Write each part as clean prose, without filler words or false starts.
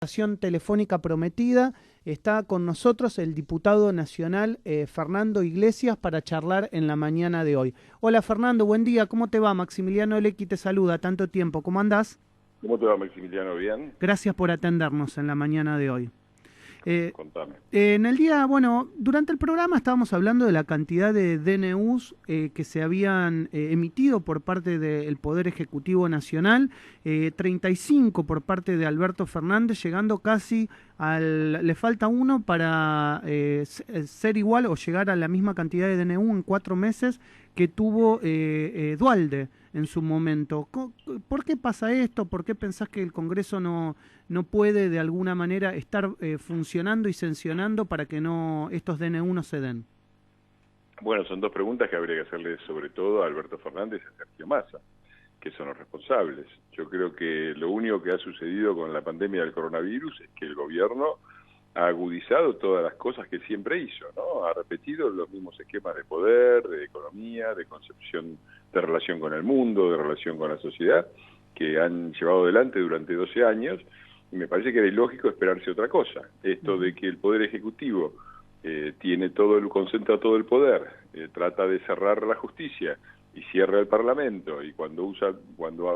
Telefónica prometida, está con nosotros el diputado nacional Fernando Iglesias para charlar en la mañana de hoy. Hola Fernando, buen día, ¿cómo te va? Maximiliano Lecky te saluda, tanto tiempo, ¿cómo andás? ¿Cómo te va, Maximiliano? ¿Bien? Gracias por atendernos en la mañana de hoy. Contame. En el día, durante el programa estábamos hablando de la cantidad de DNUs que se habían emitido por parte del Poder Ejecutivo Nacional, 35 por parte de Alberto Fernández, llegando casi le falta uno para ser igual o llegar a la misma cantidad de DNU en 4 meses que tuvo Duhalde en su momento. ¿Por qué pasa esto? ¿Por qué pensás que el Congreso no puede de alguna manera estar funcionando y sancionando para que estos DNU no se den? Bueno, son dos preguntas que habría que hacerle sobre todo a Alberto Fernández y a Sergio Massa, que son los responsables. Yo creo que lo único que ha sucedido con la pandemia del coronavirus es que el gobierno ha agudizado todas las cosas que siempre hizo, ¿no? Ha repetido los mismos esquemas de poder, de economía, de concepción de relación con el mundo, de relación con la sociedad, que han llevado adelante durante 12 años, y me parece que era ilógico esperarse otra cosa. Esto de que el Poder Ejecutivo concentra todo el poder, trata de cerrar la justicia y cierra el Parlamento, y cuando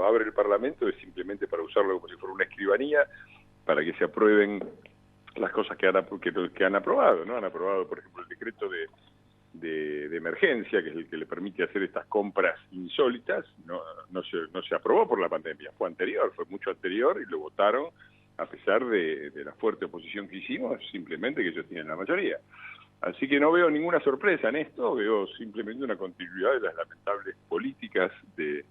abre el Parlamento es simplemente para usarlo como si fuera una escribanía, para que se aprueben las cosas que han aprobado, ¿no? Han aprobado, por ejemplo, el decreto de emergencia, que es el que le permite hacer estas compras insólitas. No se aprobó por la pandemia, fue mucho anterior, y lo votaron a pesar de la fuerte oposición que hicimos, simplemente que ellos tienen la mayoría. Así que no veo ninguna sorpresa en esto, veo simplemente una continuidad de las lamentables políticas de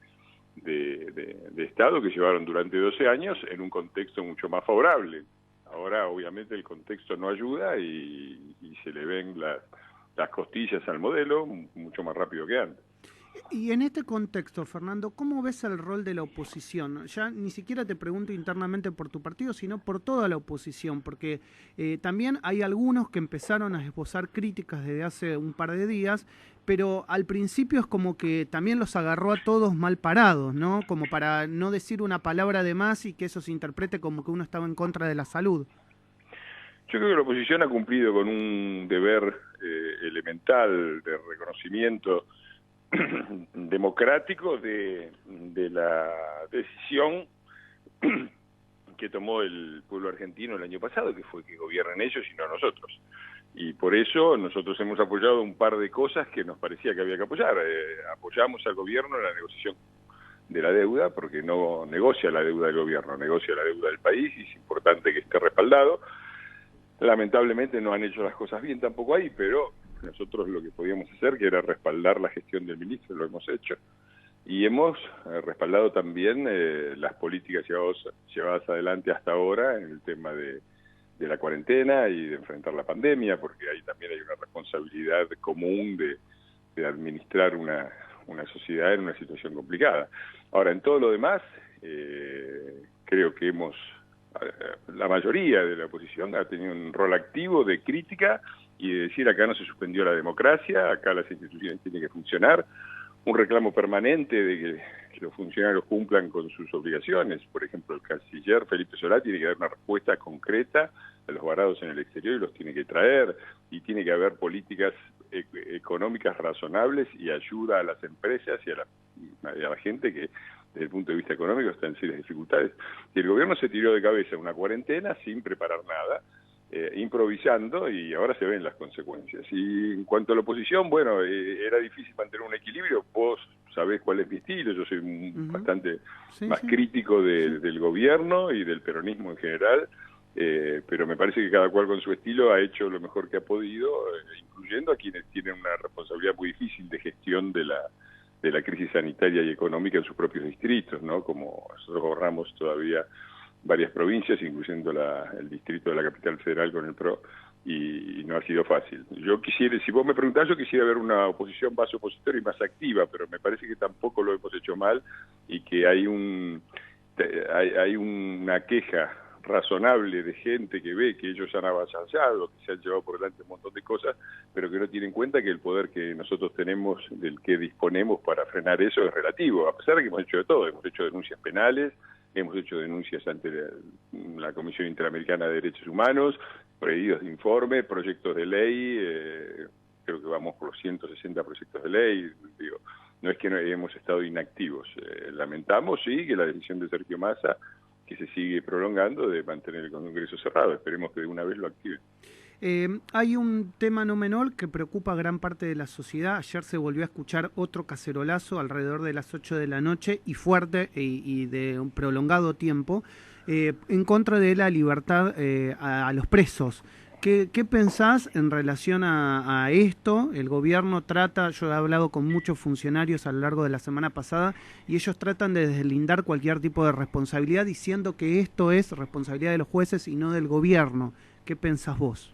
Estado que llevaron durante 12 años en un contexto mucho más favorable. Ahora, obviamente, el contexto no ayuda y se le ven las costillas al modelo mucho más rápido que antes. Y en este contexto, Fernando, ¿cómo ves el rol de la oposición? Ya ni siquiera te pregunto internamente por tu partido, sino por toda la oposición, porque también hay algunos que empezaron a esbozar críticas desde hace un par de días, pero al principio es como que también los agarró a todos mal parados, ¿no? Como para no decir una palabra de más y que eso se interprete como que uno estaba en contra de la salud. Yo creo que la oposición ha cumplido con un deber elemental de reconocimiento democrático de la decisión que tomó el pueblo argentino el año pasado, que fue que gobiernen ellos y no nosotros. Y por eso nosotros hemos apoyado un par de cosas que nos parecía que había que apoyar. Apoyamos al gobierno en la negociación de la deuda, porque no negocia la deuda del gobierno, negocia la deuda del país, y es importante que esté respaldado. Lamentablemente no han hecho las cosas bien tampoco ahí, pero nosotros lo que podíamos hacer, que era respaldar la gestión del ministro, lo hemos hecho, y hemos respaldado también las políticas llevadas adelante hasta ahora en el tema de la cuarentena y de enfrentar la pandemia, porque ahí también hay una responsabilidad común de administrar una sociedad en una situación complicada. Ahora, en todo lo demás, creo que la mayoría de la oposición ha tenido un rol activo de crítica y de decir: acá no se suspendió la democracia, acá las instituciones tienen que funcionar, un reclamo permanente de que los funcionarios cumplan con sus obligaciones. Por ejemplo, el canciller Felipe Solá tiene que dar una respuesta concreta a los varados en el exterior y los tiene que traer, y tiene que haber políticas económicas razonables y ayuda a las empresas y a la gente que desde el punto de vista económico está en serias dificultades. Y el gobierno se tiró de cabeza una cuarentena sin preparar nada, improvisando, y ahora se ven las consecuencias. Y en cuanto a la oposición, bueno, era difícil mantener un equilibrio. Vos sabés cuál es mi estilo, yo soy bastante más crítico del gobierno y del peronismo en general, pero me parece que cada cual con su estilo ha hecho lo mejor que ha podido, incluyendo a quienes tienen una responsabilidad muy difícil de gestión de la crisis sanitaria y económica en sus propios distritos, ¿no? Como nosotros gobernamos todavía varias provincias, incluyendo el distrito de la capital federal con el PRO, y no ha sido fácil. Si vos me preguntás, yo quisiera ver una oposición más opositora y más activa, pero me parece que tampoco lo hemos hecho mal, y que hay una queja razonable de gente que ve que ellos han avasallado, que se han llevado por delante un montón de cosas, pero que no tienen en cuenta que el poder que nosotros tenemos, del que disponemos para frenar eso, es relativo, a pesar de que hemos hecho de todo. Hemos hecho denuncias penales, hemos hecho denuncias ante la Comisión Interamericana de Derechos Humanos, pedidos de informe, proyectos de ley, creo que vamos por los 160 proyectos de ley, digo, no es que no hemos estado inactivos, lamentamos sí que la decisión de Sergio Massa, que se sigue prolongando, de mantener el Congreso cerrado, esperemos que de una vez lo activen. Hay un tema no menor que preocupa a gran parte de la sociedad. Ayer se volvió a escuchar otro cacerolazo alrededor de las 8 de la noche y fuerte y de un prolongado tiempo en contra de la libertad a los presos. ¿Qué pensás en relación a esto? El gobierno trata, yo he hablado con muchos funcionarios a lo largo de la semana pasada, y ellos tratan de deslindar cualquier tipo de responsabilidad diciendo que esto es responsabilidad de los jueces y no del gobierno. ¿Qué pensás vos?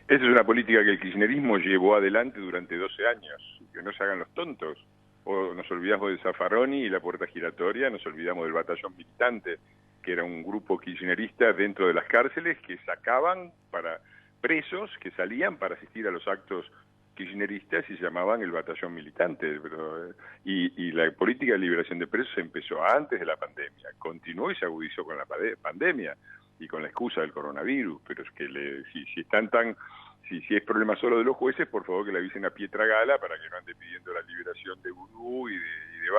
Esa es una política que el kirchnerismo llevó adelante durante 12 años, que no se hagan los tontos. O nos olvidamos de Zaffaroni y la puerta giratoria, nos olvidamos del batallón militante, que era un grupo kirchnerista dentro de las cárceles que sacaban para presos que salían para asistir a los actos kirchneristas y se llamaban el batallón militante. Y la política de liberación de presos empezó antes de la pandemia, continuó y se agudizó con la pandemia y con la excusa del coronavirus, pero es que si es problema solo de los jueces, por favor que le avisen a Pietra Gala para que no ande pidiendo la liberación de Vudú y de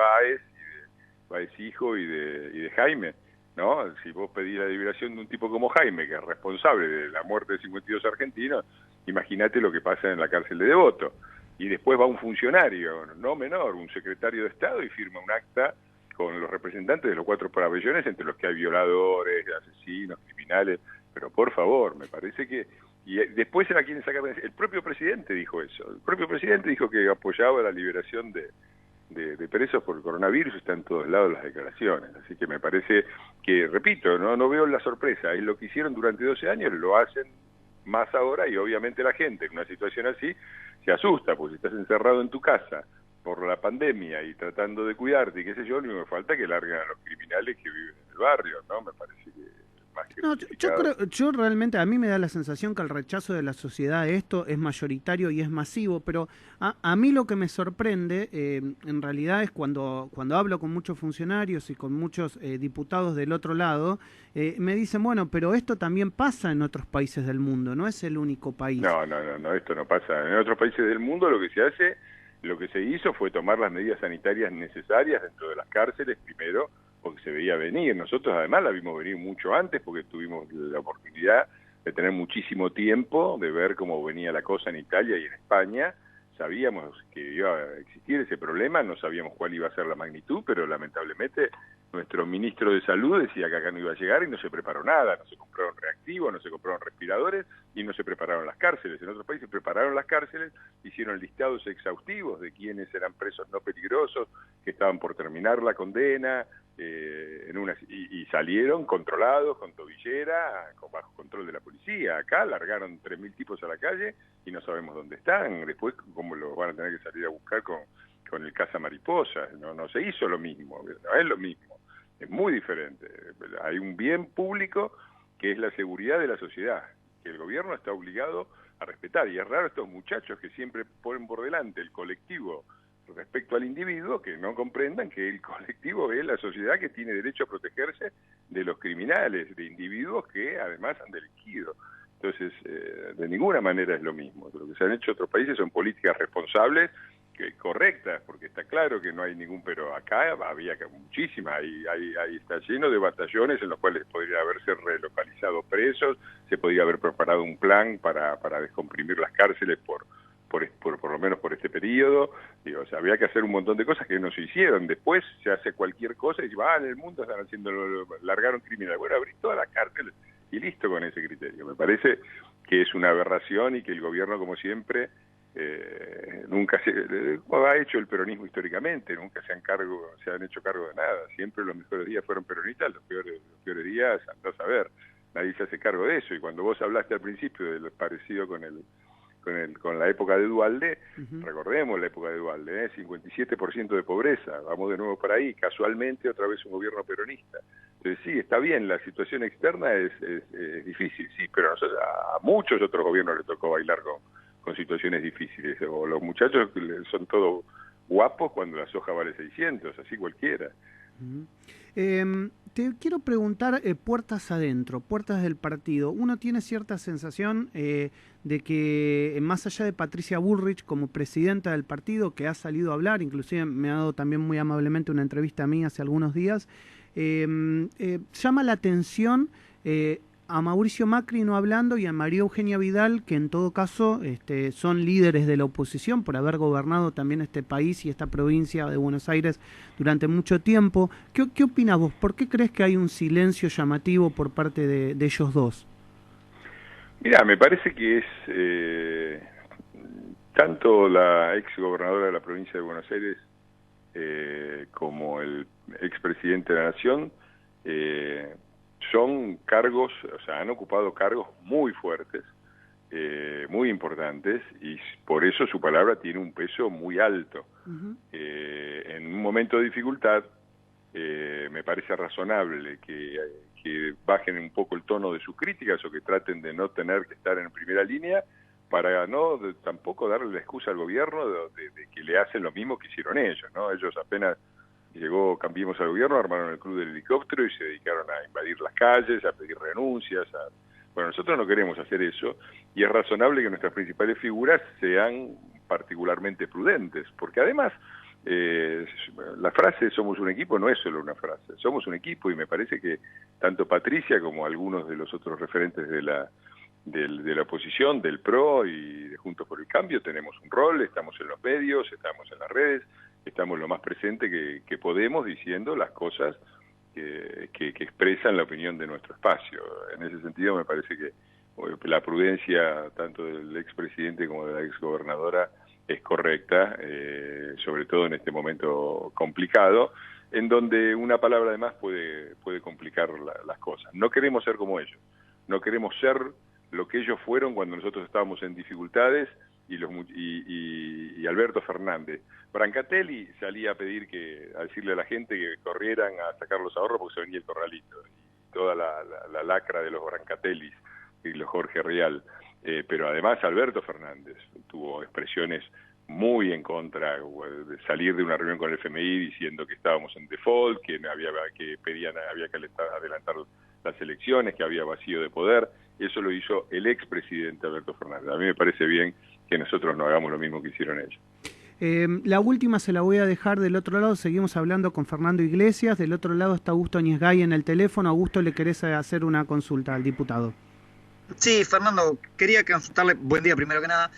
Báez hijo y de Jaime, ¿no? Si vos pedís la liberación de un tipo como Jaime, que es responsable de la muerte de 52 argentinos, imagínate lo que pasa en la cárcel de Devoto. Y después va un funcionario, no menor, un secretario de Estado, y firma un acta con los representantes de los 4 pabellones, entre los que hay violadores, asesinos, criminales, pero por favor, me parece que... Y después era quien saca... El propio presidente dijo eso, el propio presidente dijo que apoyaba la liberación de presos por el coronavirus, está en todos lados las declaraciones, así que me parece que, repito, no veo la sorpresa, es lo que hicieron durante 12 años, lo hacen más ahora, y obviamente la gente en una situación así se asusta, porque si estás encerrado en tu casa por la pandemia y tratando de cuidarte y qué sé yo, no me falta que larguen a los criminales que viven en el barrio, ¿no? Me parece que más que no, yo realmente, a mí me da la sensación que el rechazo de la sociedad a esto es mayoritario y es masivo, pero a mí lo que me sorprende en realidad es cuando hablo con muchos funcionarios y con muchos diputados del otro lado, me dicen, bueno, pero esto también pasa en otros países del mundo, no es el único país. No, esto no pasa. En otros países del mundo lo que se hizo fue tomar las medidas sanitarias necesarias dentro de las cárceles primero, porque se veía venir. Nosotros además la vimos venir mucho antes, porque tuvimos la oportunidad de tener muchísimo tiempo, de ver cómo venía la cosa en Italia y en España. Sabíamos que iba a existir ese problema, no sabíamos cuál iba a ser la magnitud, pero lamentablemente nuestro ministro de Salud decía que acá no iba a llegar y no se preparó nada, no se compraron reactivos, no se compraron respiradores y no se prepararon las cárceles. En otros países prepararon las cárceles, hicieron listados exhaustivos de quiénes eran presos no peligrosos, que estaban por terminar la condena, y salieron controlados, con tobillera, bajo control de la policía. Acá largaron 3.000 tipos a la calle y no sabemos dónde están. Después, cómo los van a tener que salir a buscar con el caza mariposas. No se hizo lo mismo, no es lo mismo. Es muy diferente. Hay un bien público que es la seguridad de la sociedad, que el gobierno está obligado a respetar. Y es raro estos muchachos que siempre ponen por delante el colectivo respecto al individuo, que no comprendan que el colectivo es la sociedad que tiene derecho a protegerse de los criminales, de individuos que además han delinquido. Entonces, de ninguna manera es lo mismo. Lo que se han hecho en otros países son políticas responsables, correctas, porque está claro que no hay ningún, pero acá había muchísimas, ahí está lleno de batallones en los cuales podría haberse relocalizado presos, se podría haber preparado un plan para descomprimir las cárceles por lo menos por este periodo. Digo, o sea, había que hacer un montón de cosas que no se hicieron. Después se hace cualquier cosa y dice, en el mundo están haciendo, largaron criminal. Bueno, abrí todas las cárceles y listo con ese criterio. Me parece que es una aberración y que el gobierno, como siempre, nunca ha hecho el peronismo históricamente, nunca se han hecho cargo de nada. Siempre los mejores días fueron peronistas, los peores días andás a ver. Nadie se hace cargo de eso. Y cuando vos hablaste al principio de lo parecido con la época de Duhalde, recordemos la época de Duhalde, 57% de pobreza, vamos de nuevo para ahí, casualmente otra vez un gobierno peronista. Entonces sí, está bien, la situación externa es difícil, sí, pero a muchos otros gobiernos les tocó bailar con situaciones difíciles, o los muchachos son todos guapos cuando la soja vale 600, así cualquiera. Te quiero preguntar, puertas adentro, puertas del partido. Uno tiene cierta sensación de que, más allá de Patricia Bullrich como presidenta del partido, que ha salido a hablar, inclusive me ha dado también muy amablemente una entrevista a mí hace algunos días, llama la atención a Mauricio Macri no hablando y a María Eugenia Vidal, que en todo caso son líderes de la oposición por haber gobernado también este país y esta provincia de Buenos Aires durante mucho tiempo. ¿Qué opinas vos? ¿Por qué crees que hay un silencio llamativo por parte de ellos dos? Mira, me parece que es tanto la ex gobernadora de la provincia de Buenos Aires como el expresidente de la Nación son cargos, o sea, han ocupado cargos muy fuertes, muy importantes, y por eso su palabra tiene un peso muy alto. En un momento de dificultad, me parece razonable que bajen un poco el tono de sus críticas o que traten de no tener que estar en primera línea para tampoco darle la excusa al gobierno de que le hacen lo mismo que hicieron ellos, ¿no? Ellos apenas llegó Cambiemos al gobierno, armaron el club del helicóptero y se dedicaron a invadir las calles, a pedir renuncias. Bueno, nosotros no queremos hacer eso y es razonable que nuestras principales figuras sean particularmente prudentes, porque además la frase "somos un equipo" no es solo una frase, somos un equipo, y me parece que tanto Patricia como algunos de los otros referentes de la oposición, del PRO y de Juntos por el Cambio tenemos un rol, estamos en los medios, estamos en las redes, estamos lo más presente que podemos diciendo las cosas que expresan la opinión de nuestro espacio. En ese sentido me parece que la prudencia tanto del expresidente como de la exgobernadora es correcta, sobre todo en este momento complicado, en donde una palabra de más puede complicar las cosas. No queremos ser como ellos, no queremos ser lo que ellos fueron cuando nosotros estábamos en dificultades, y Alberto Fernández. Brancatelli salía a decirle a la gente que corrieran a sacar los ahorros porque se venía el corralito, y toda la lacra de los Brancatellis y los Jorge Rial. Pero además Alberto Fernández tuvo expresiones muy en contra de salir de una reunión con el FMI diciendo que estábamos en default, que había que adelantar las elecciones, que había vacío de poder. Eso lo hizo el expresidente Alberto Fernández. A mí me parece bien que nosotros no hagamos lo mismo que hicieron ellos. La última se la voy a dejar del otro lado. Seguimos hablando con Fernando Iglesias. Del otro lado está Augusto Niesgay en el teléfono. Augusto, ¿le querés hacer una consulta al diputado? Sí, Fernando, quería consultarle, buen día primero que nada,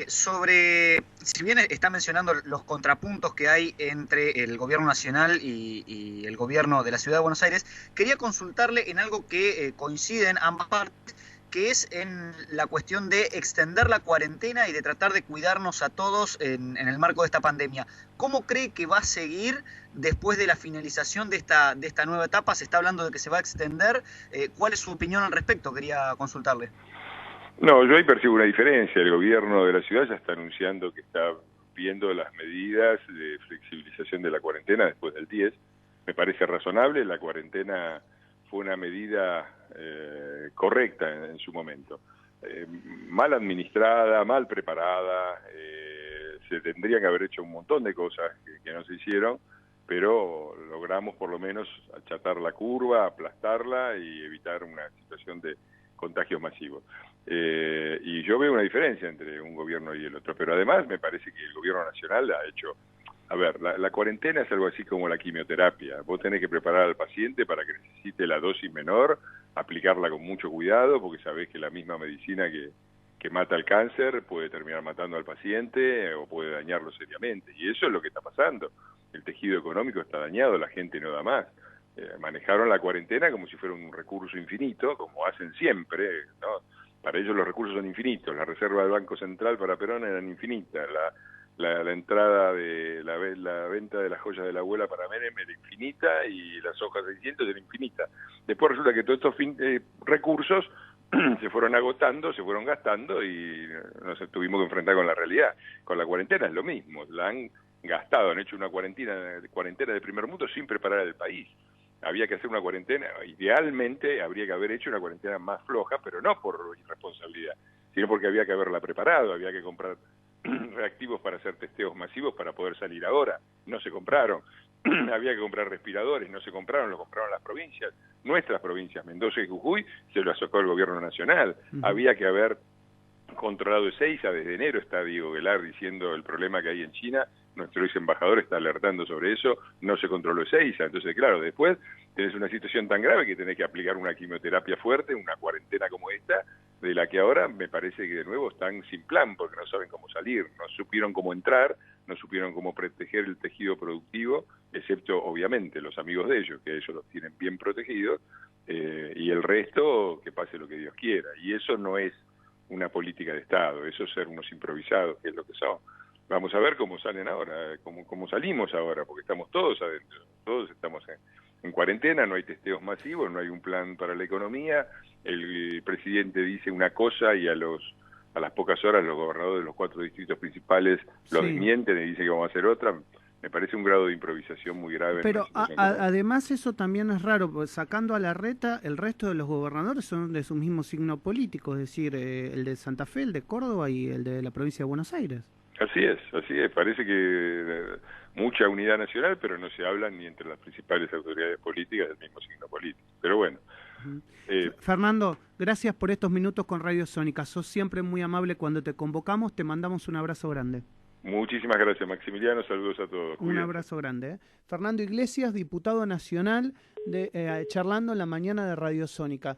sobre, si bien está mencionando los contrapuntos que hay entre el gobierno nacional y el gobierno de la ciudad de Buenos Aires, quería consultarle en algo que coinciden ambas partes, que es en la cuestión de extender la cuarentena y de tratar de cuidarnos a todos en el marco de esta pandemia. ¿Cómo cree que va a seguir después de la finalización de esta nueva etapa? Se está hablando de que se va a extender. ¿Cuál es su opinión al respecto? Quería consultarle. No, yo ahí percibo una diferencia. El gobierno de la ciudad ya está anunciando que está viendo las medidas de flexibilización de la cuarentena después del 10. Me parece razonable. La cuarentena fue una medida correcta en su momento. Mal administrada, mal preparada, se tendrían que haber hecho un montón de cosas que no se hicieron, pero logramos por lo menos achatar la curva, aplastarla y evitar una situación de contagios masivos. Y yo veo una diferencia entre un gobierno y el otro, pero además me parece que el gobierno nacional ha hecho... A ver, la cuarentena es algo así como la quimioterapia. Vos tenés que preparar al paciente para que necesite la dosis menor, aplicarla con mucho cuidado, porque sabés que la misma medicina que mata el cáncer puede terminar matando al paciente o puede dañarlo seriamente. Y eso es lo que está pasando. El tejido económico está dañado, la gente no da más. Manejaron la cuarentena como si fuera un recurso infinito, como hacen siempre, ¿no? Para ellos los recursos son infinitos. La reserva del Banco Central para Perón eran infinitas. La entrada de la venta de las joyas de la abuela para Menem era infinita y las hojas 600 era infinita. Después resulta que todos estos recursos se fueron agotando, se fueron gastando y nos tuvimos que enfrentar con la realidad. Con la cuarentena es lo mismo, la han gastado, han hecho una cuarentena de primer mundo sin preparar al país. Había que hacer una cuarentena, idealmente habría que haber hecho una cuarentena más floja, pero no por irresponsabilidad, sino porque había que haberla preparado, había que comprar reactivos para hacer testeos masivos para poder salir ahora. No se compraron. había que comprar respiradores, no se compraron, los compraron las provincias, nuestras provincias, Mendoza y Jujuy, se lo sacó el gobierno nacional. Había que haber controlado Ezeiza, desde enero está Diego Velar diciendo el problema que hay en China, nuestro ex embajador está alertando sobre eso, no se controló Ezeiza, entonces claro, después tenés una situación tan grave que tenés que aplicar una quimioterapia fuerte, una cuarentena como esta, de la que ahora me parece que de nuevo están sin plan, porque no saben cómo salir, no supieron cómo entrar, no supieron cómo proteger el tejido productivo, excepto obviamente los amigos de ellos, que ellos los tienen bien protegidos, y el resto que pase lo que Dios quiera, y eso no es una política de Estado, eso es ser unos improvisados, que es lo que son. Vamos a ver cómo salen ahora, cómo salimos ahora, porque estamos todos adentro, todos estamos en cuarentena, no hay testeos masivos, no hay un plan para la economía, el presidente dice una cosa y a las pocas horas los gobernadores de los 4 distritos principales lo desmienten y dicen que vamos a hacer otra. Me parece un grado de improvisación muy grave. Pero además eso también es raro, porque sacando a Larreta, el resto de los gobernadores son de su mismo signo político, es decir, el de Santa Fe, el de Córdoba y el de la provincia de Buenos Aires. Así es. Parece que mucha unidad nacional, pero no se hablan ni entre las principales autoridades políticas del mismo signo político. Pero bueno. Fernando, gracias por estos minutos con Radio Sónica. Sos siempre muy amable cuando te convocamos. Te mandamos un abrazo grande. Muchísimas gracias, Maximiliano. Saludos a todos. Un abrazo grande. Fernando Iglesias, diputado nacional, charlando en la mañana de Radio Sónica.